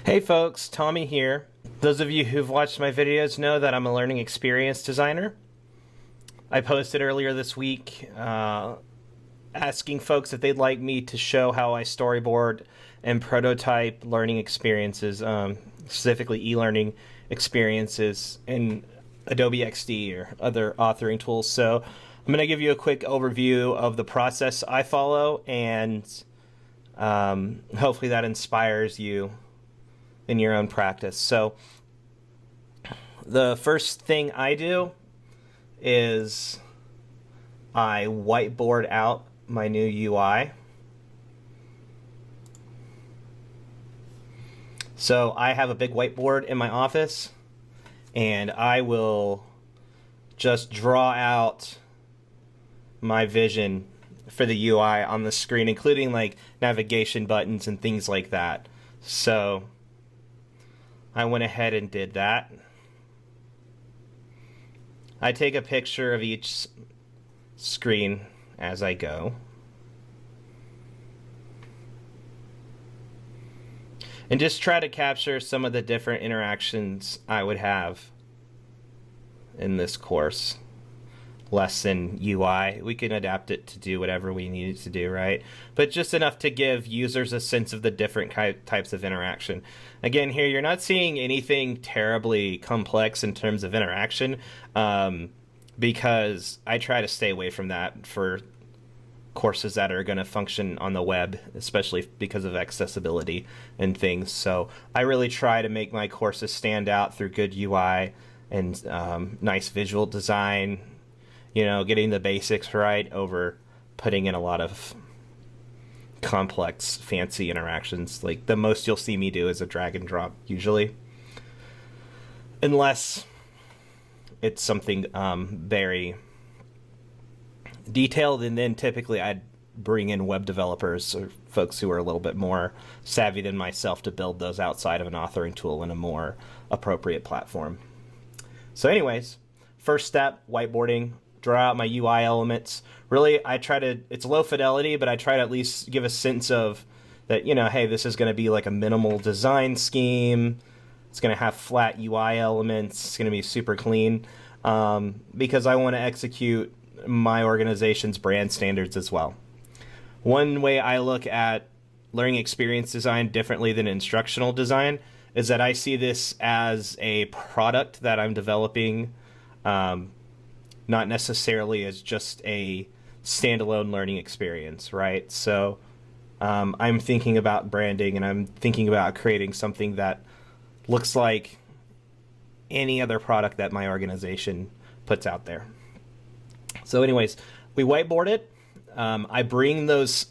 Hey folks, Tommy here. Those of you who've watched my videos know that I'm a learning experience designer. I posted earlier this week asking folks if they'd like me to show how I storyboard and prototype learning experiences, specifically e-learning experiences in Adobe XD or other authoring tools. So I'm going to give you a quick overview of the process I follow, and hopefully that inspires you in your own practice. So the first thing I do is I whiteboard out my new UI. So I have a big whiteboard in my office, and I will just draw out my vision for the UI on the screen, including like navigation buttons and things like that. So I went ahead and did that. I take a picture of each screen as I go. And just try to capture some of the different interactions I would have in this course. Lesson UI. We can adapt it to do whatever we need it to do, right? But just enough to give users a sense of the different types of interaction. Again, here you're not seeing anything terribly complex in terms of interaction, because I try to stay away from that for courses that are going to function on the web, especially because of accessibility and things. So I really try to make my courses stand out through good UI and nice visual design. You know, getting the basics right over putting in a lot of complex, fancy interactions. Like, the most you'll see me do is a drag and drop, usually. Unless it's something very detailed, and then typically I'd bring in web developers or folks who are a little bit more savvy than myself to build those outside of an authoring tool in a more appropriate platform. So anyways, first step, whiteboarding. Draw out my UI elements. Really, I try to, it's low fidelity, but I try to at least give a sense of that, you know, hey, this is going to be like a minimal design scheme. It's going to have flat UI elements. It's going to be super clean, because I want to execute my organization's brand standards as well. One way I look at learning experience design differently than instructional design is that I see this as a product that I'm developing, not necessarily as just a standalone learning experience, right? So I'm thinking about branding, and I'm thinking about creating something that looks like any other product that my organization puts out there. So anyways, we whiteboard it. I bring those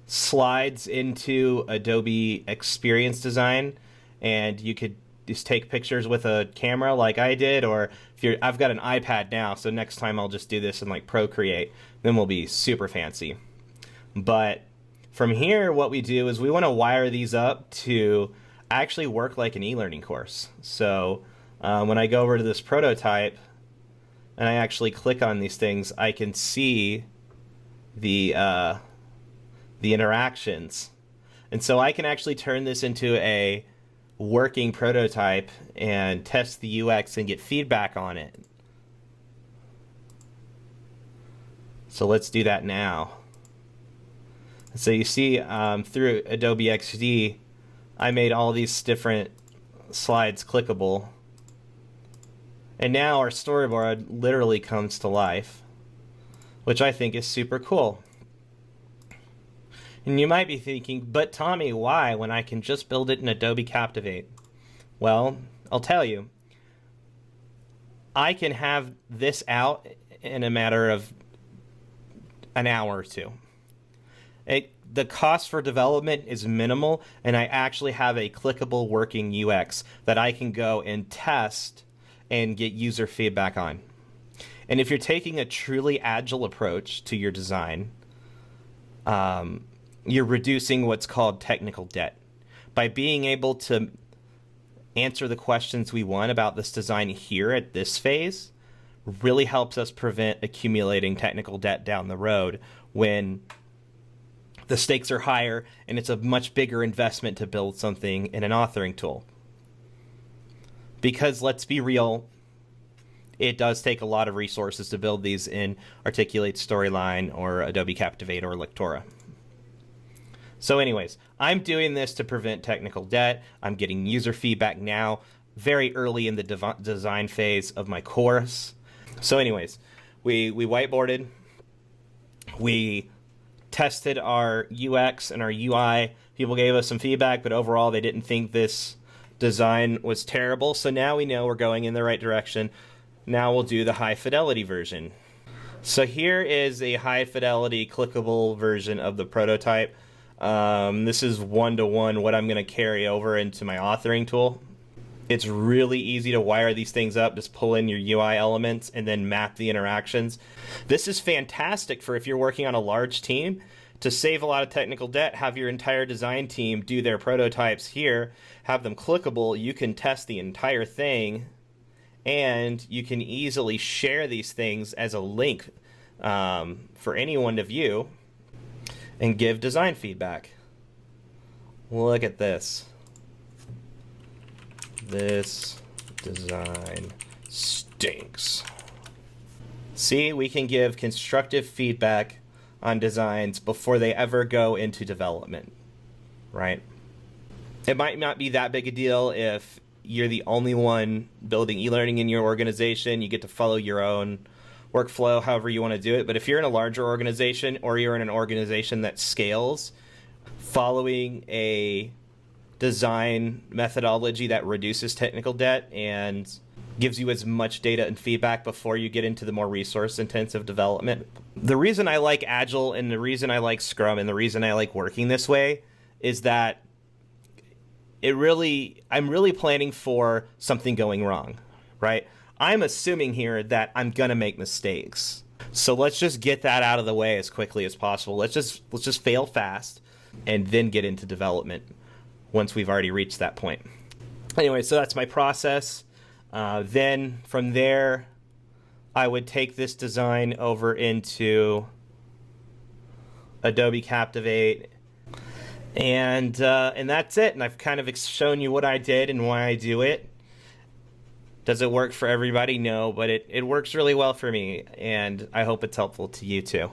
slides into Adobe Experience Design, and you could just take pictures with a camera like I did, or if you're, I've got an iPad now, so next time I'll just do this in like Procreate, then we'll be super fancy. But from here, what we do is we want to wire these up to actually work like an e-learning course. So when I go over to this prototype and I actually click on these things, I can see the interactions. And so I can actually turn this into a working prototype and test the UX and get feedback on it. So let's do that now. So you see through Adobe XD, I made all these different slides clickable. And now our storyboard literally comes to life, which I think is super cool. And you might be thinking, but Tommy, why, when I can just build it in Adobe Captivate? Well, I'll tell you. I can have this out in a matter of an hour or two. The cost for development is minimal, and I actually have a clickable working UX that I can go and test and get user feedback on. And if you're taking a truly agile approach to your design, you're reducing what's called technical debt. By being able to answer the questions we want about this design here at this phase, really helps us prevent accumulating technical debt down the road when the stakes are higher, and it's a much bigger investment to build something in an authoring tool. Because let's be real, it does take a lot of resources to build these in Articulate Storyline or Adobe Captivate or Lectora. So anyways, I'm doing this to prevent technical debt. I'm getting user feedback now, very early in the design phase of my course. So anyways, we whiteboarded, we tested our UX and our UI. People gave us some feedback, but overall they didn't think this design was terrible. So now we know we're going in the right direction. Now we'll do the high fidelity version. So here is a high fidelity clickable version of the prototype. This is one-to-one what I'm going to carry over into my authoring tool. It's really easy to wire these things up. Just pull in your UI elements and then map the interactions. This is fantastic for if you're working on a large team. To save a lot of technical debt, have your entire design team do their prototypes here, have them clickable. You can test the entire thing, and you can easily share these things as a link for anyone to view and give design feedback. Look at this. This design stinks. See, we can give constructive feedback on designs before they ever go into development, right? It might not be that big a deal if you're the only one building e-learning in your organization. You get to follow your own workflow however you want to do it. But if you're in a larger organization or you're in an organization that scales, following a design methodology that reduces technical debt and gives you as much data and feedback before you get into the more resource-intensive development. The reason I like Agile and the reason I like Scrum and the reason I like working this way is that I'm really planning for something going wrong, right? I'm assuming here that I'm gonna make mistakes. So let's just get that out of the way as quickly as possible. Let's just fail fast and then get into development once we've already reached that point. Anyway, so that's my process. Then from there, I would take this design over into Adobe Captivate, and that's it. And I've kind of shown you what I did and why I do it. Does it work for everybody? No, but it works really well for me, and I hope it's helpful to you too.